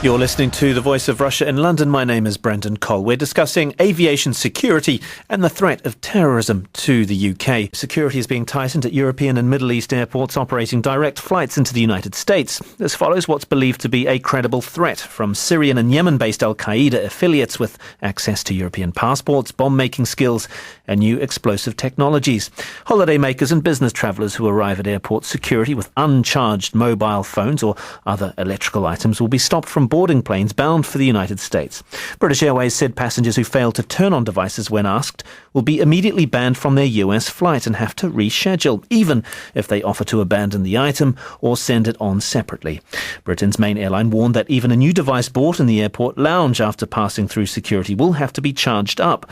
You're listening to The Voice of Russia in London. My name is Brendan Cole. We're discussing aviation security and the threat of terrorism to the UK. Security is being tightened at European and Middle East airports operating direct flights into the United States. This follows what's believed to be a credible threat from Syrian and Yemen-based al-Qaeda affiliates with access to European passports, bomb-making skills and new explosive technologies. Holidaymakers and business travellers who arrive at airport security with uncharged mobile phones or other electrical items will be stopped from boarding planes bound for the United States. British Airways said passengers who fail to turn on devices when asked will be immediately banned from their US flight and have to reschedule, even if they offer to abandon the item or send it on separately. Britain's main airline warned that even a new device bought in the airport lounge after passing through security will have to be charged up.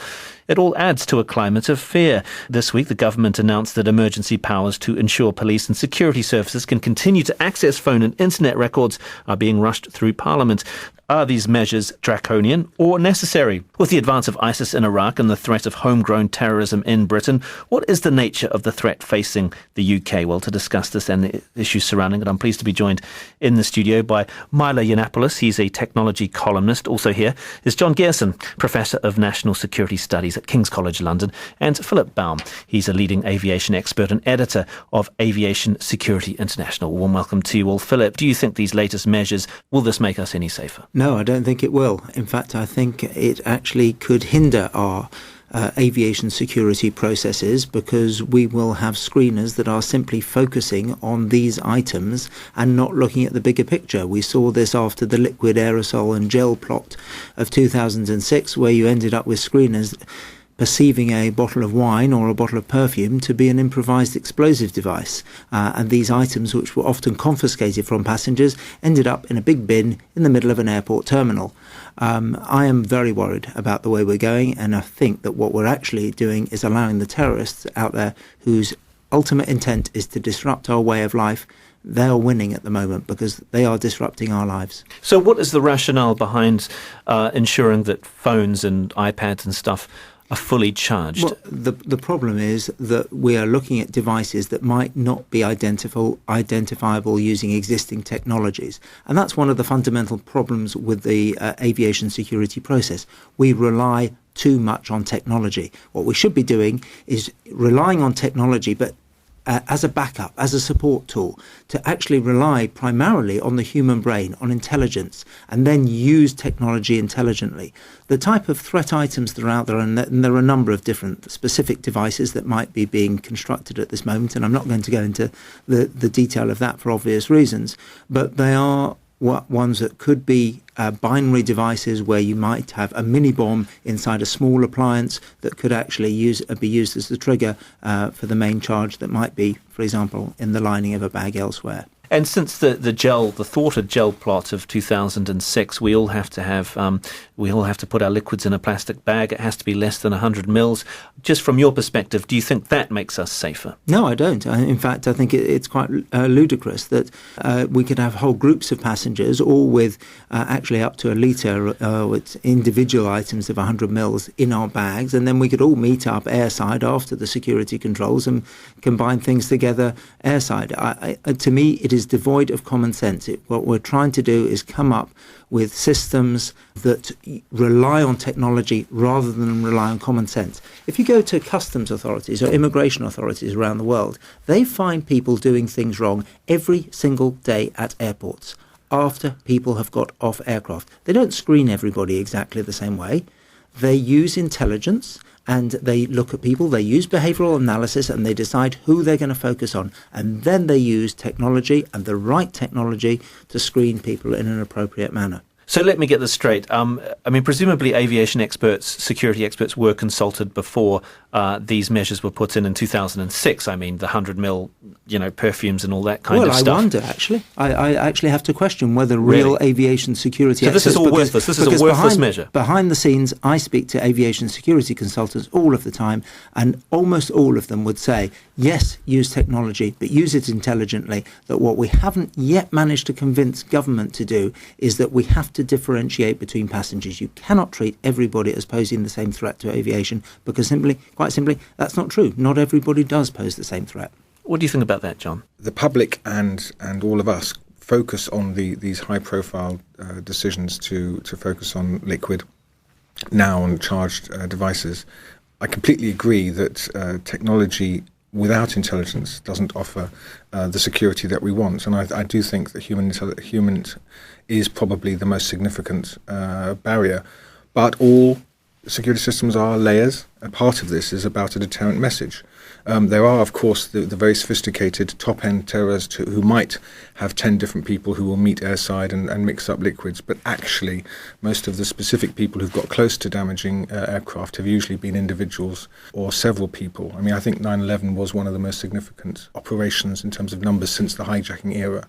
It all adds to a climate of fear. This week, the government announced that emergency powers to ensure police and security services can continue to access phone and internet records are being rushed through Parliament. Are these measures draconian or necessary? With the advance of ISIS in Iraq and the threat of homegrown terrorism in Britain, what is the nature of the threat facing the UK? Well, to discuss this and the issues surrounding it, I'm pleased to be joined in the studio by Milo Yiannopoulos. He's a technology columnist. Also here is John Gearson, Professor of National Security Studies at King's College London, and Philip Baum. He's a leading aviation expert and editor of Aviation Security International. Warm welcome to you all. Philip, do you think these latest measures, will this make us any safer? No, I don't think it will. In fact, I think it actually could hinder our aviation security processes, because we will have screeners that are simply focusing on these items and not looking at the bigger picture. We saw this after the liquid aerosol and gel plot of 2006, where you ended up with screeners perceiving a bottle of wine or a bottle of perfume to be an improvised explosive device. And these items, which were often confiscated from passengers, ended up in a big bin in the middle of an airport terminal. I am very worried about the way we're going, and I think that what we're actually doing is allowing the terrorists out there, whose ultimate intent is to disrupt our way of life, they are winning at the moment because they are disrupting our lives. So what is the rationale behind ensuring that phones and iPads and stuff are fully charged? Well, the problem is that we are looking at devices that might not be identifiable using existing technologies. And that's one of the fundamental problems with the aviation security process. We rely too much on technology. What we should be doing is relying on technology, but as a backup, as a support tool, to actually rely primarily on the human brain, on intelligence, and then use technology intelligently. The type of threat items that are out there, and there are a number of different specific devices that might be being constructed at this moment, and I'm not going to go into the detail of that for obvious reasons, but they are ones that could be binary devices where you might have a mini bomb inside a small appliance that could actually be used as the trigger for the main charge that might be, for example, in the lining of a bag elsewhere. And since the thwarted gel plot of 2006, we all have to put our liquids in a plastic bag. It has to be less than 100 mils. Just from your perspective, do you think that makes us safer? No, I don't. In fact, I think it's quite ludicrous that we could have whole groups of passengers, all with actually up to a litre with individual items of 100 mils in our bags, and then we could all meet up airside after the security controls and combine things together airside. To me, it is devoid of common sense. What we're trying to do is come up with systems that rely on technology rather than rely on common sense. If you go to customs authorities or immigration authorities around the world, they find people doing things wrong every single day at airports after people have got off aircraft. They don't screen everybody exactly the same way. They use intelligence, and they look at people, they use behavioural analysis, and they decide who they're going to focus on. And then they use technology, and the right technology, to screen people in an appropriate manner. So let me get this straight. Presumably aviation experts, security experts were consulted before these measures were put in 2006. The 100 mil, perfumes and all that kind of stuff. Well, I wonder, actually. I actually have to question whether real aviation security experts... So this is all worthless. This is a worthless measure. Behind the scenes, I speak to aviation security consultants all of the time, and almost all of them would say, yes, use technology, but use it intelligently. That what we haven't yet managed to convince government to do is that we have to differentiate between passengers. You cannot treat everybody as posing the same threat to aviation, because quite simply, that's not true. Not everybody does pose the same threat. What do you think about that, John? The public and all of us focus on these high-profile decisions to focus on liquid now on charged devices, I completely agree that technology without intelligence doesn't offer the security that we want. And I do think that human is probably the most significant barrier. But all security systems are layers. A part of this is about a deterrent message. There are, of course, the very sophisticated top-end terrorists who might have 10 different people who will meet airside and mix up liquids, but actually most of the specific people who've got close to damaging aircraft have usually been individuals or several people. I mean, I think 9/11 was one of the most significant operations in terms of numbers since the hijacking era,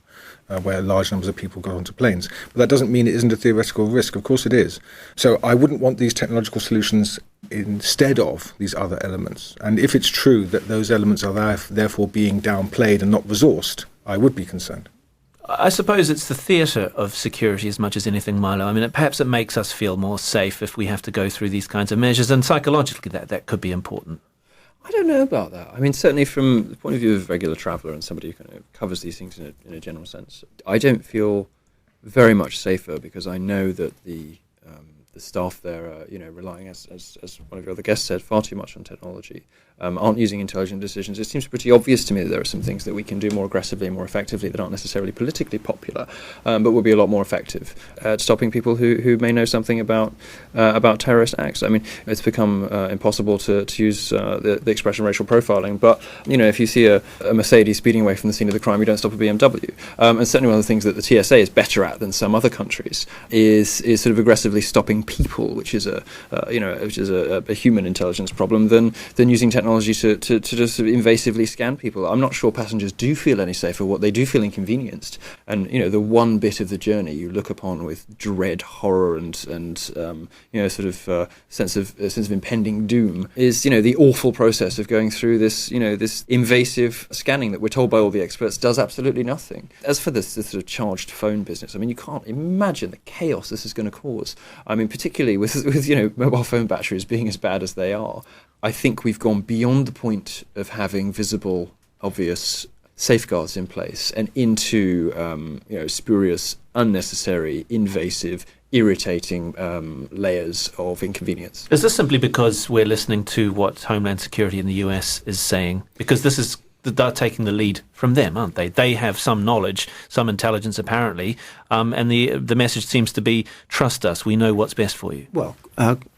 where large numbers of people got onto planes. But that doesn't mean it isn't a theoretical risk. Of course it is. So I wouldn't want these technological solutions instead of these other elements. And if it's true that those elements are therefore being downplayed and not resourced, I would be concerned. I suppose it's the theatre of security as much as anything, Milo. I mean, perhaps it makes us feel more safe if we have to go through these kinds of measures, and psychologically that could be important. I don't know about that. I mean, certainly from the point of view of a regular traveller and somebody who kind of covers these things in a general sense, I don't feel very much safer because I know that the staff there are, relying, as one of your other guests said, far too much on technology, aren't using intelligent decisions. It seems pretty obvious to me that there are some things that we can do more aggressively and more effectively that aren't necessarily politically popular, but will be a lot more effective at stopping people who may know something about terrorist acts. I mean, it's become impossible to use the expression racial profiling, but if you see a Mercedes speeding away from the scene of the crime, you don't stop a BMW. And certainly one of the things that the TSA is better at than some other countries is sort of aggressively stopping people, which is a human intelligence problem, than using technology to just sort of invasively scan people. I'm not sure passengers do feel any safer. What they do feel inconvenienced, and the one bit of the journey you look upon with dread, horror, and sort of sense of impending doom is the awful process of going through this this invasive scanning that we're told by all the experts does absolutely nothing. As for this sort of charged phone business, I mean, you can't imagine the chaos this is going to cause. I mean, particularly with mobile phone batteries being as bad as they are, I think we've gone beyond the point of having visible, obvious safeguards in place and into spurious, unnecessary, invasive, irritating layers of inconvenience. Is this simply because we're listening to what Homeland Security in the US is saying? Because they're taking the lead from them, aren't they? They have some knowledge, some intelligence apparently, and the message seems to be, trust us, we know what's best for you. Well,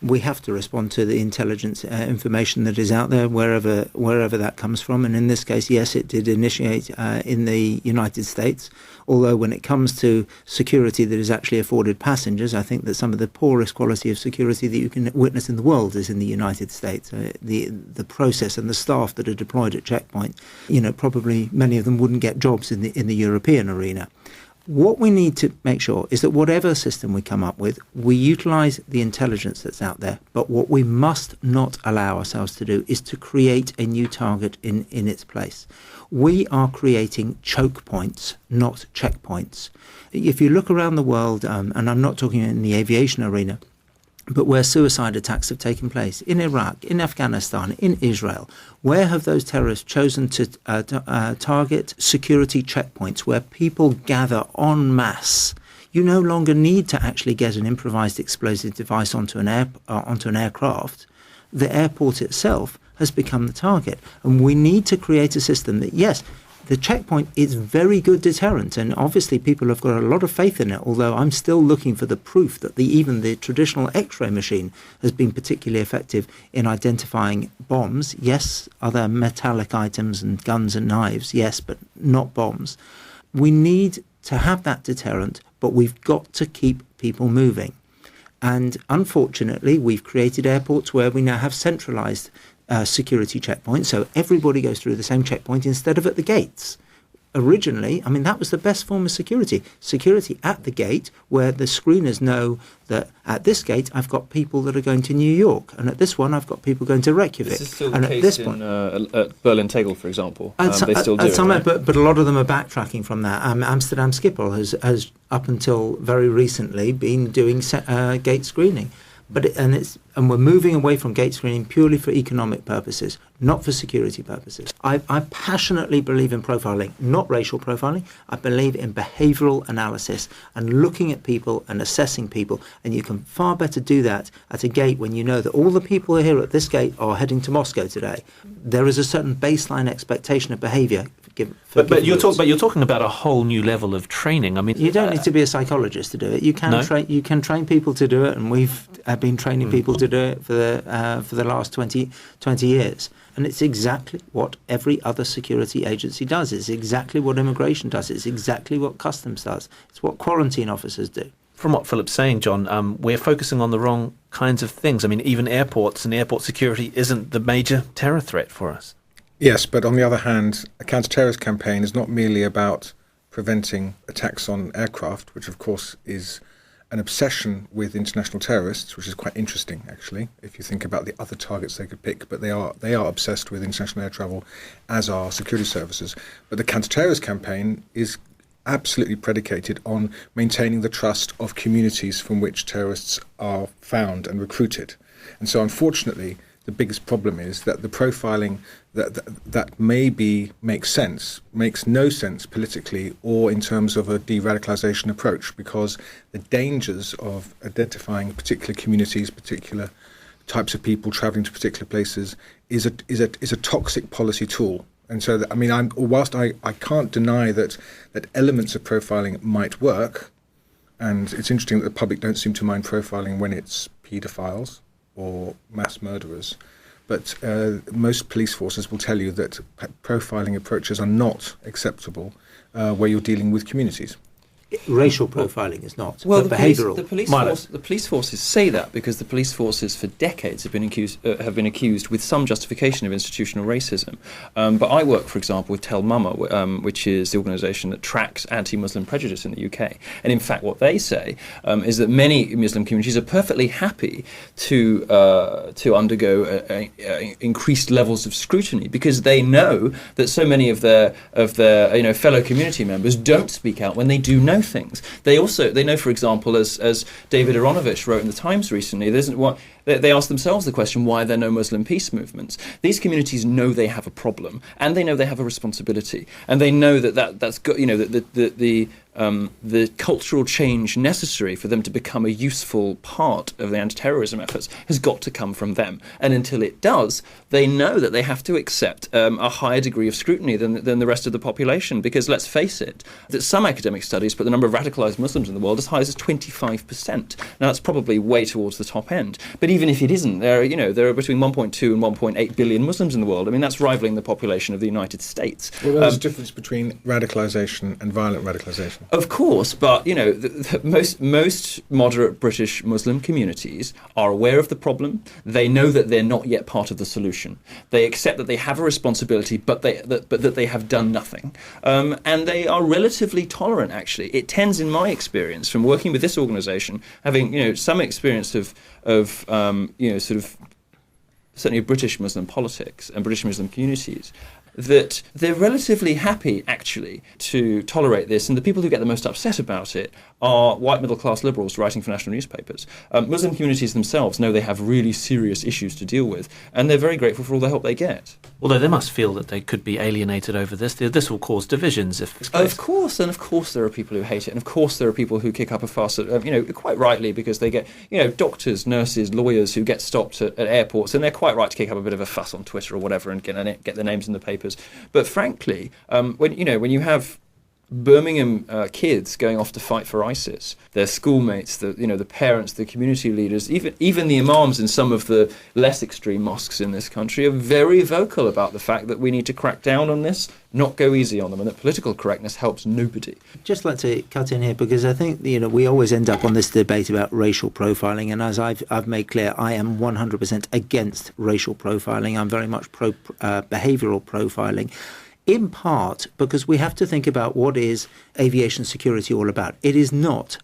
we have to respond to the intelligence information that is out there, wherever that comes from. And in this case, yes, it did initiate in the United States. Although when it comes to security that is actually afforded passengers, I think that some of the poorest quality of security that you can witness in the world is in the United States. The process and the staff that are deployed at checkpoint, probably many of them wouldn't get jobs in the European arena. What we need to make sure is that whatever system we come up with, we utilise the intelligence that's out there. But what we must not allow ourselves to do is to create a new target in its place. We are creating choke points, not checkpoints. If you look around the world, and I'm not talking in the aviation arena, but where suicide attacks have taken place, in Iraq, in Afghanistan, in Israel, where have those terrorists chosen to target security checkpoints where people gather en masse? You no longer need to actually get an improvised explosive device onto an aircraft. The airport itself has become the target. And we need to create a system that, yes, the checkpoint is very good deterrent, and obviously people have got a lot of faith in it, although I'm still looking for the proof that even the traditional X-ray machine has been particularly effective in identifying bombs. Yes, other metallic items and guns and knives, yes, but not bombs. We need to have that deterrent, but we've got to keep people moving. And unfortunately, we've created airports where we now have centralised security checkpoints, so everybody goes through the same checkpoint instead of at the gates. Originally, I mean, that was the best form of security at the gate, where the screeners know that at this gate I've got people that are going to New York, and at this one I've got people going to Reykjavik. This is still and the case at Berlin Tegel, for example. They still do it, right? But a lot of them are backtracking from that. Amsterdam Schiphol has up until very recently been doing gate screening. And we're moving away from gate screening purely for economic purposes, not for security purposes. I passionately believe in profiling, not racial profiling. I believe in behavioural analysis and looking at people and assessing people. And you can far better do that at a gate when you know that all the people here at this gate are heading to Moscow today. There is a certain baseline expectation of behaviour. But you're talking about a whole new level of training. I mean, you don't need to be a psychologist to do it. You can train people to do it, and we've been training people to do it for the last 20 years. And it's exactly what every other security agency does. It's exactly what immigration does. It's exactly what customs does. It's what quarantine officers do. From what Philip's saying, John, we're focusing on the wrong kinds of things. I mean, even airports and airport security isn't the major terror threat for us. Yes, but on the other hand, a counter-terrorism campaign is not merely about preventing attacks on aircraft, which of course is an obsession with international terrorists, which is quite interesting, actually, if you think about the other targets they could pick. But they are obsessed with international air travel, as are security services. But the counter-terrorism campaign is absolutely predicated on maintaining the trust of communities from which terrorists are found and recruited. And so, unfortunately, the biggest problem is that the profiling that maybe makes no sense politically or in terms of a de-radicalization approach, because the dangers of identifying particular communities, particular types of people traveling to particular places is a toxic policy tool. And so, whilst I can't deny that elements of profiling might work, and it's interesting that the public don't seem to mind profiling when it's paedophiles or mass murderers, but most police forces will tell you that profiling approaches are not acceptable where you're dealing with communities. Racial profiling is not, well, but behavioural. The police forces say that because the police forces for decades have been accused with some justification of institutional racism. But I work, for example, with Tell Mama, which is the organisation that tracks anti-Muslim prejudice in the UK. And in fact, what they say is that many Muslim communities are perfectly happy to undergo increased levels of scrutiny because they know that so many of their fellow community members don't speak out when they do know things. They know, for example, as David Aronovich wrote in the Times recently, they asked themselves the question, why are there no Muslim peace movements? These communities know they have a problem, and they know they have a responsibility, and they know that's got, the cultural change necessary for them to become a useful part of the anti-terrorism efforts has got to come from them. And until it does, they know that they have to accept a higher degree of scrutiny than the rest of the population. Because let's face it, that some academic studies put the number of radicalised Muslims in the world as high as 25%. Now that's probably way towards the top end. But even if it isn't, there are between 1.2 and 1.8 billion Muslims in the world. I mean, that's rivaling the population of the United States. Well, there's a difference between radicalisation and violent radicalisation. Of course, but most moderate British Muslim communities are aware of the problem. They know that they're not yet part of the solution. They accept that they have a responsibility, but that they have done nothing, and they are relatively tolerant. Actually, it tends, in my experience, from working with this organisation, having some experience of certainly British Muslim politics and British Muslim communities, that they're relatively happy, actually, to tolerate this. And the people who get the most upset about it are white middle-class liberals writing for national newspapers. Muslim communities themselves know they have really serious issues to deal with, and they're very grateful for all the help they get. Although they must feel that they could be alienated over this. This will cause divisions. Of course there are people who hate it, and of course there are people who kick up a fuss, quite rightly, because they get, doctors, nurses, lawyers who get stopped at airports, and they're quite right to kick up a bit of a fuss on Twitter or whatever and get their names in the papers. But frankly, when you have Birmingham kids going off to fight for ISIS, their schoolmates, the parents, the community leaders, even the imams in some of the less extreme mosques in this country are very vocal about the fact that we need to crack down on this, not go easy on them, and that political correctness helps nobody. Just like to cut in here, because I think we always end up on this debate about racial profiling, and as I've made clear, I am 100% against racial profiling. I'm very much pro behavioural profiling. In part because we have to think about what is aviation security all about. It is not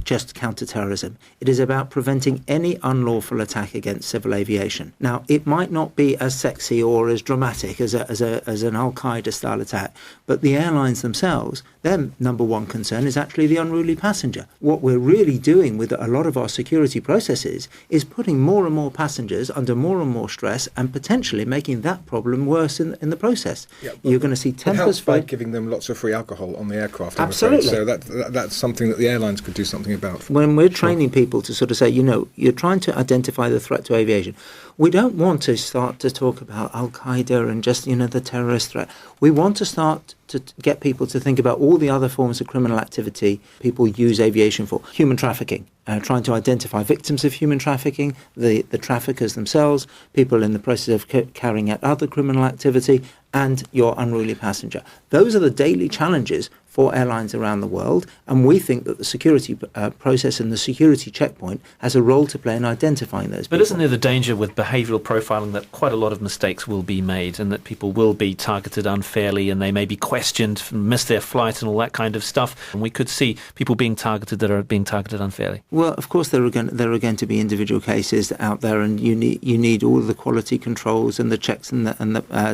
just counter-terrorism. It is about preventing any unlawful attack against civil aviation. Now, it might not be as sexy or as dramatic as an Al-Qaeda style attack, but the airlines themselves, their number one concern is actually the unruly passenger. What we're really doing with a lot of our security processes is putting more and more passengers under more and more stress and potentially making that problem worse in the process. Yeah, you're going to see tempers by giving them lots of free alcohol on the aircraft. Absolutely. So that's something that the airlines could do something about. When we're training people to sort of say, you're trying to identify the threat to aviation, we don't want to start to talk about Al-Qaeda and just, the terrorist threat. We want to start to get people to think about all the other forms of criminal activity people use aviation for. Human trafficking, trying to identify victims of human trafficking, the traffickers themselves, people in the process of carrying out other criminal activity, and your unruly passenger. Those are the daily challenges for airlines around the world, and we think that the security process and the security checkpoint has a role to play in identifying those people. But isn't there the danger with behavioural profiling that quite a lot of mistakes will be made and that people will be targeted unfairly and they may be questioned, miss their flight and all that kind of stuff, and we could see people being targeted that are being targeted unfairly? Well, of course there are going to be individual cases out there, and you need all of the quality controls and the checks and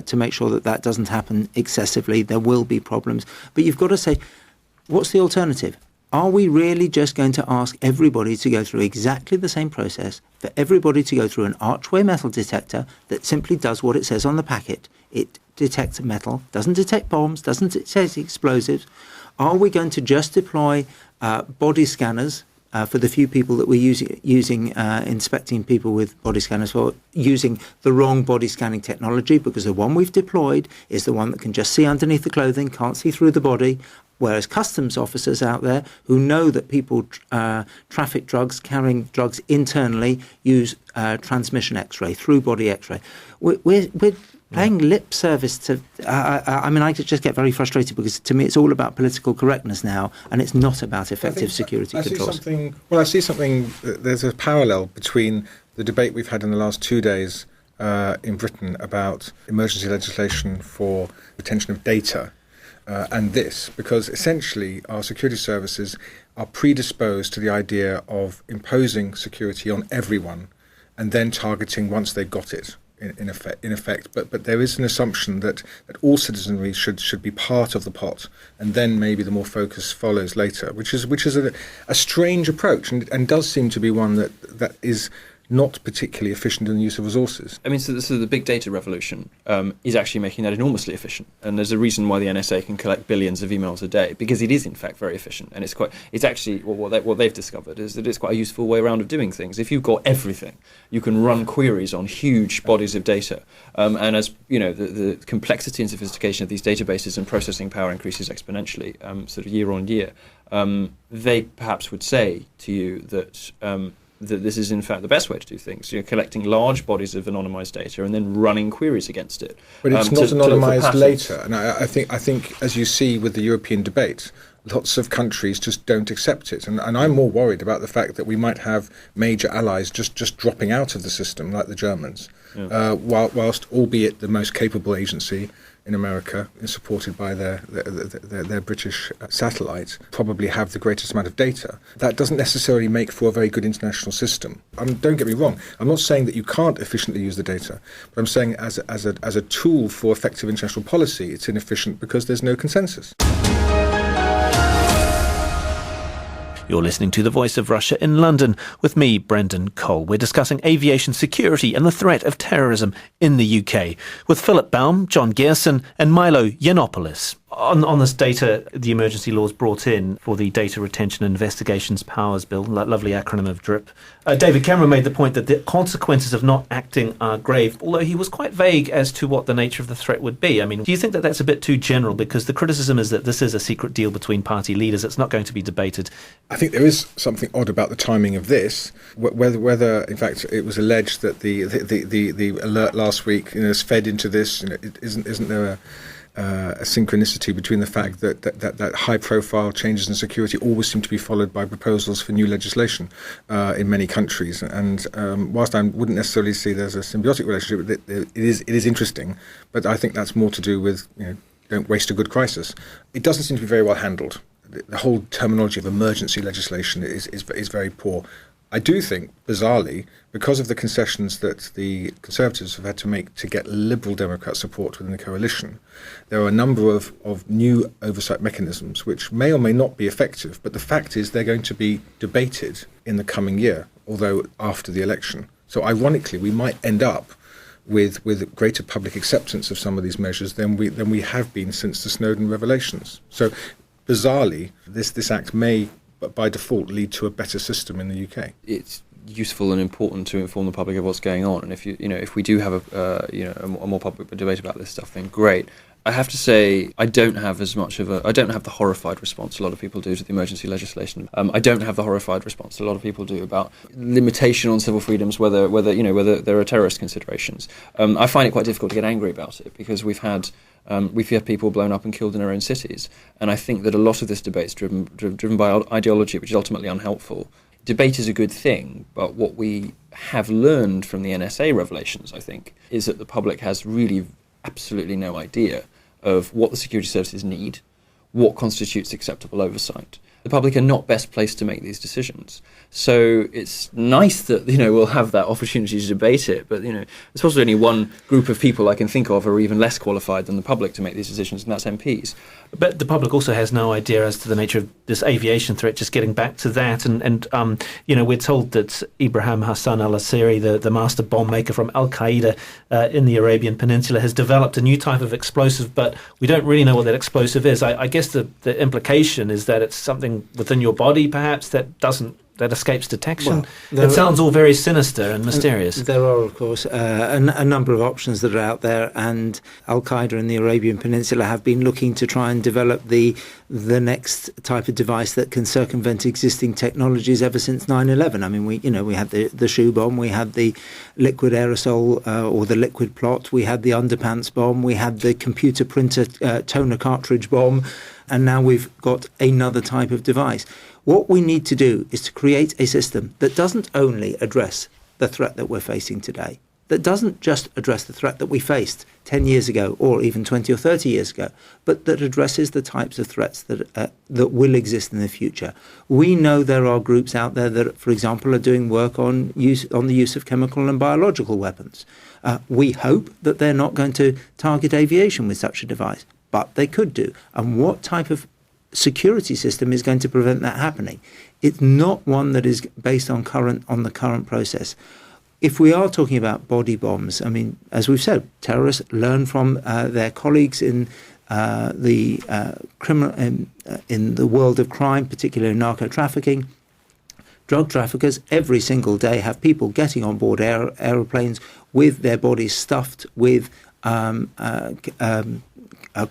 to make sure that doesn't happen excessively. There will be problems, but you've got to say, what's the alternative? Are we really just going to ask everybody to go through exactly the same process, for everybody to go through an archway metal detector that simply does what it says on the packet? It detects metal, doesn't detect bombs, doesn't detect explosives. Are we going to just deploy body scanners for the few people that we're using inspecting people with body scanners for, using the wrong body scanning technology, because the one we've deployed is the one that can just see underneath the clothing, can't see through the body, whereas customs officers out there who know that people traffic drugs, carrying drugs internally, use transmission X-ray, through body X-ray. We're paying lip service to... I just get very frustrated because to me it's all about political correctness now, and it's not about effective security controls. I see something, there's a parallel between the debate we've had in the last 2 days in Britain about emergency legislation for retention of data and this, because essentially our security services are predisposed to the idea of imposing security on everyone and then targeting once they've got it. In effect, but there is an assumption that all citizenry should be part of the pot, and then maybe the more focus follows later, which is a strange approach, and does seem to be one that is not particularly efficient in the use of resources. I mean, so the big data revolution is actually making that enormously efficient, and there's a reason why the NSA can collect billions of emails a day, because it is in fact very efficient, and it's actually what they've discovered is that it's quite a useful way around of doing things. If you've got everything, you can run queries on huge bodies of data, and as the complexity and sophistication of these databases and processing power increases exponentially, sort of year on year, they perhaps would say to you that this is in fact the best way to do things. You're collecting large bodies of anonymized data and then running queries against it. But it's not anonymized later. And I think, as you see with the European debate, lots of countries just don't accept it. And I'm more worried about the fact that we might have major allies just dropping out of the system, like the Germans, whilst albeit the most capable agency in America, supported by their British satellites, probably have the greatest amount of data. That doesn't necessarily make for a very good international system. Don't get me wrong. I'm not saying that you can't efficiently use the data, but I'm saying as a tool for effective international policy, it's inefficient because there's no consensus. You're listening to The Voice of Russia in London with me, Brendan Cole. We're discussing aviation security and the threat of terrorism in the UK with Philip Baum, John Gearson and Milo Yiannopoulos. On this data, the emergency laws brought in for the Data Retention and Investigations Powers Bill, that lovely acronym of DRIP. David Cameron made the point that the consequences of not acting are grave, although he was quite vague as to what the nature of the threat would be. I mean, do you think that that's a bit too general? Because the criticism is that this is a secret deal between party leaders. It's not going to be debated. I think there is something odd about the timing of this. Whether in fact, it was alleged that the alert last week is fed into this. Isn't there a synchronicity between the fact that high-profile changes in security always seem to be followed by proposals for new legislation in many countries. And whilst I wouldn't necessarily see there's a symbiotic relationship, it is interesting. But I think that's more to do with don't waste a good crisis. It doesn't seem to be very well handled. The whole terminology of emergency legislation is very poor. I do think, bizarrely, because of the concessions that the Conservatives have had to make to get Liberal Democrat support within the coalition, there are a number of new oversight mechanisms which may or may not be effective, but the fact is they're going to be debated in the coming year, although after the election. So ironically, we might end up with greater public acceptance of some of these measures than we have been since the Snowden revelations. So bizarrely, this act may, but by default, lead to a better system in the UK. It's useful and important to inform the public of what's going on, and if we do have a more public debate about this stuff, then great. I have to say, I don't have the horrified response a lot of people do to the emergency legislation. I don't have the horrified response a lot of people do about limitation on civil freedoms, whether there are terrorist considerations. I find it quite difficult to get angry about it because we've had people blown up and killed in our own cities, and I think that a lot of this debate is driven by ideology, which is ultimately unhelpful. Debate is a good thing, but what we have learned from the NSA revelations, I think, is that the public has really absolutely no idea of what the security services need, what constitutes acceptable oversight. The public are not best placed to make these decisions. So it's nice that, we'll have that opportunity to debate it, but, there's possibly only one group of people I can think of who are even less qualified than the public to make these decisions, and that's MPs. But the public also has no idea as to the nature of this aviation threat, just getting back to that. And we're told that Ibrahim Hassan al-Asiri, the master bomb maker from Al-Qaeda in the Arabian Peninsula, has developed a new type of explosive, but we don't really know what that explosive is. I guess the implication is that it's something within your body, perhaps, that escapes detection. Well, it sounds all very sinister and mysterious. There are, of course, a number of options that are out there, and Al-Qaeda in the Arabian Peninsula have been looking to try and develop the next type of device that can circumvent existing technologies ever since 9/11. I mean, we had the shoe bomb, we had the liquid aerosol or the liquid plot, we had the underpants bomb, we had the computer printer toner cartridge bomb, and now we've got another type of device. What we need to do is to create a system that doesn't only address the threat that we're facing today, that doesn't just address the threat that we faced 10 years ago or even 20 or 30 years ago, but that addresses the types of threats that will exist in the future. We know there are groups out there that, for example, are doing work on the use of chemical and biological weapons. We hope that they're not going to target aviation with such a device, but they could do. And what type of security system is going to prevent that happening? It's not one that is based on the current process. If we are talking about body bombs, I mean, as we've said, terrorists learn from their colleagues in the world of crime, particularly narco trafficking. Drug traffickers every single day have people getting on board aeroplanes with their bodies stuffed with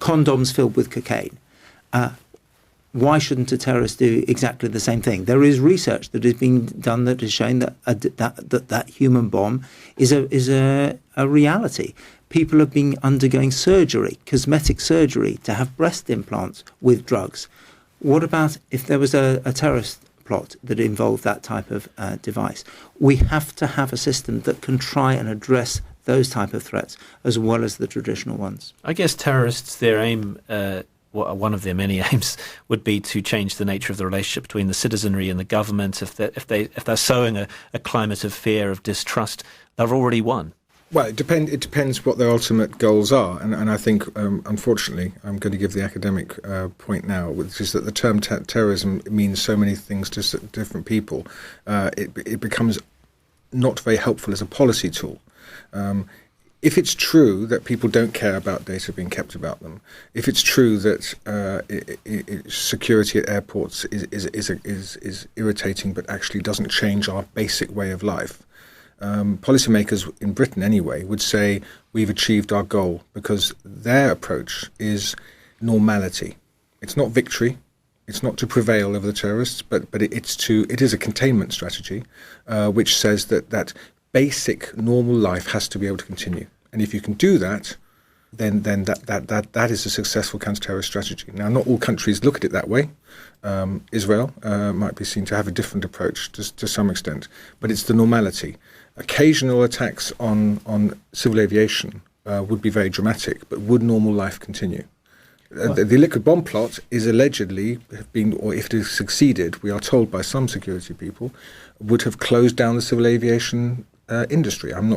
condoms filled with cocaine. Why shouldn't a terrorist do exactly the same thing? There is research that has been done that is showing that human bomb is a reality. People have been undergoing surgery, cosmetic surgery, to have breast implants with drugs. What about if there was a terrorist plot that involved that type of device? We have to have a system that can try and address those type of threats as well as the traditional ones. I guess terrorists, their aim, one of their many aims, would be to change the nature of the relationship between the citizenry and the government. If they're sowing a climate of fear, of distrust, they've already won. Well, it depends what their ultimate goals are, and I think, unfortunately, I'm going to give the academic point now, which is that the term terrorism means so many things to different people. It becomes not very helpful as a policy tool. If it's true that people don't care about data being kept about them, if it's true that security at airports is irritating but actually doesn't change our basic way of life, policymakers in Britain anyway would say we've achieved our goal, because their approach is normality. It's not victory. It's not to prevail over the terrorists, but it is a containment strategy, which says that basic normal life has to be able to continue. And if you can do that, then that is a successful counter-terrorist strategy. Now, not all countries look at it that way. Israel might be seen to have a different approach to some extent, but it's the normality. Occasional attacks on civil aviation would be very dramatic, but would normal life continue? The liquid bomb plot is allegedly have been, or if it has succeeded, we are told by some security people, would have closed down the civil aviation industry. I'm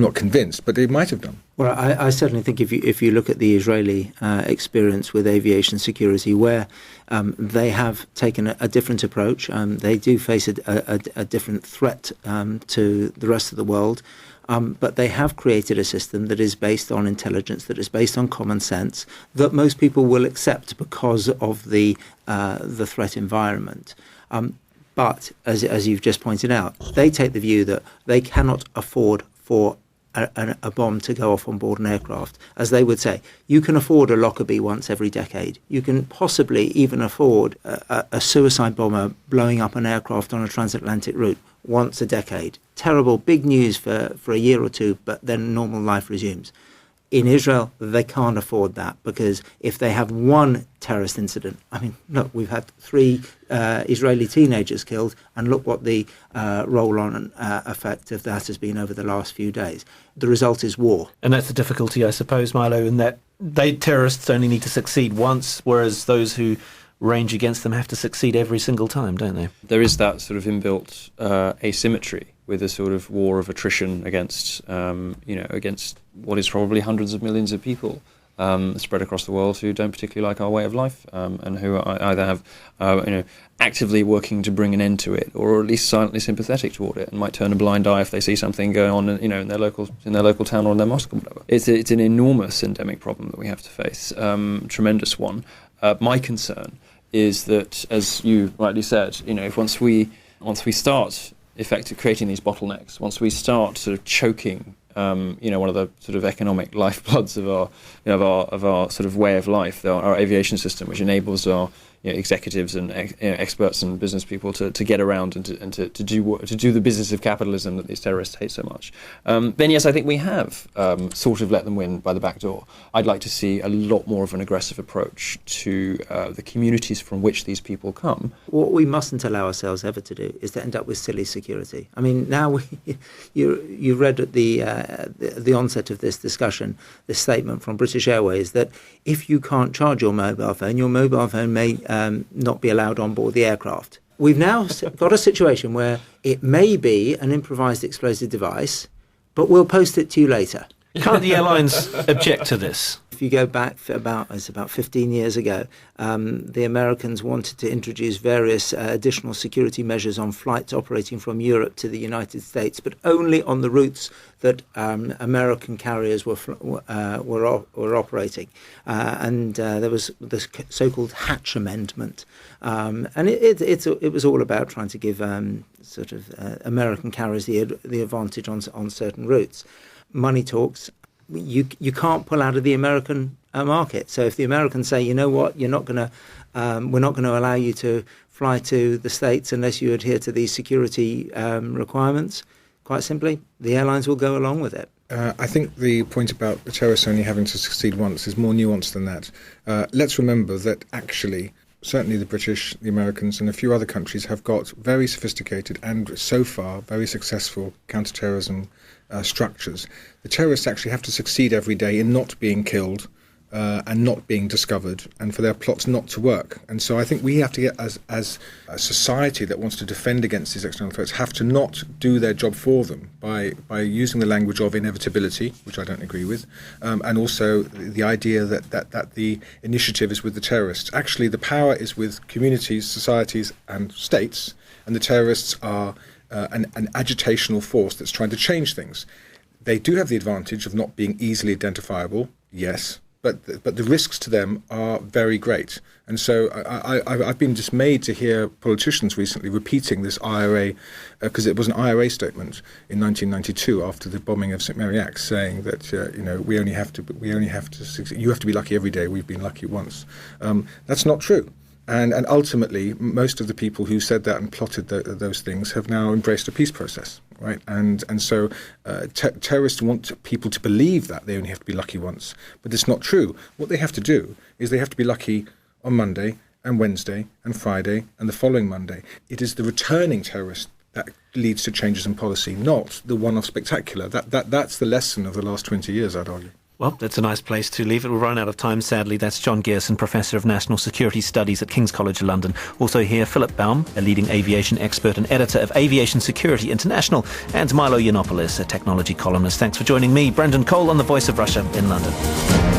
not convinced, but it might have done. Well, I certainly think if you look at the Israeli experience with aviation security, where they have taken a different approach, they do face a different threat to the rest of the world, but they have created a system that is based on intelligence, that is based on common sense, that most people will accept because of the threat environment. But as you've just pointed out, they take the view that they cannot afford for a bomb to go off on board an aircraft. As they would say, you can afford a Lockerbie once every decade. You can possibly even afford a suicide bomber blowing up an aircraft on a transatlantic route once a decade. Terrible, big news for a year or two, but then normal life resumes. In Israel, they can't afford that, because if they have one terrorist incident, I mean, look, we've had 3 Israeli teenagers killed, and look what the roll-on effect of that has been over the last few days. The result is war. And that's the difficulty, I suppose, Milo, in that terrorists only need to succeed once, whereas those who range against them have to succeed every single time, don't they? There is that sort of inbuilt asymmetry with a sort of war of attrition against what is probably hundreds of millions of people spread across the world who don't particularly like our way of life, and who either have actively working to bring an end to it, or at least silently sympathetic toward it, and might turn a blind eye if they see something going on, in their local town or in their mosque or whatever. It's an enormous endemic problem that we have to face, tremendous one. My concern is that, as you rightly said, if once we start effectively creating these bottlenecks, once we start sort of choking, one of the sort of economic lifebloods of our sort of way of life, our aviation system, which enables our executives and experts and business people to get around and to do the business of capitalism that these terrorists hate so much. Then yes, I think we have sort of let them win by the back door. I'd like to see a lot more of an aggressive approach to the communities from which these people come. What we mustn't allow ourselves ever to do is to end up with silly security. I mean, now you read at the onset of this discussion this statement from British Airways that if you can't charge your mobile phone may not be allowed on board the aircraft. We've now got a situation where it may be an improvised explosive device, but we'll post it to you later. Can't the airlines object to this? If you go back about 15 years ago, the Americans wanted to introduce various additional security measures on flights operating from Europe to the United States, but only on the routes that American carriers were operating. And there was this so-called Hatch Amendment. And it was all about trying to give American carriers the advantage on certain routes. Money talks. You can't pull out of the American market. So if the Americans say, you know what, we're not going to allow you to fly to the States unless you adhere to these security requirements, quite simply, the airlines will go along with it. I think the point about the terrorists only having to succeed once is more nuanced than that. Let's remember that actually, certainly the British, the Americans, and a few other countries have got very sophisticated and so far very successful counter-terrorism structures. The terrorists actually have to succeed every day in not being killed and not being discovered, and for their plots not to work. And so I think we have to get, as a society that wants to defend against these external threats, have to not do their job for them by using the language of inevitability, which I don't agree with, and also the idea that the initiative is with the terrorists. Actually, the power is with communities, societies, and states, and the terrorists are an agitational force that's trying to change things. They do have the advantage of not being easily identifiable, yes, but the risks to them are very great. And so I've been dismayed to hear politicians recently repeating this IRA, because it was an IRA statement in 1992 after the bombing of St. Mary Axe, saying that you have to be lucky every day. We've been lucky once. That's not true. And ultimately, most of the people who said that and plotted those things have now embraced a peace process, right? And so terrorists want people to believe that they only have to be lucky once, but it's not true. What they have to do is they have to be lucky on Monday and Wednesday and Friday and the following Monday. It is the returning terrorist that leads to changes in policy, not the one-off spectacular. That's the lesson of the last 20 years, I'd argue. Well, that's a nice place to leave it. We'll run out of time, sadly. That's John Gearson, Professor of National Security Studies at King's College London. Also here, Philip Baum, a leading aviation expert and editor of Aviation Security International, and Milo Yiannopoulos, a technology columnist. Thanks for joining me, Brendan Cole, on The Voice of Russia in London.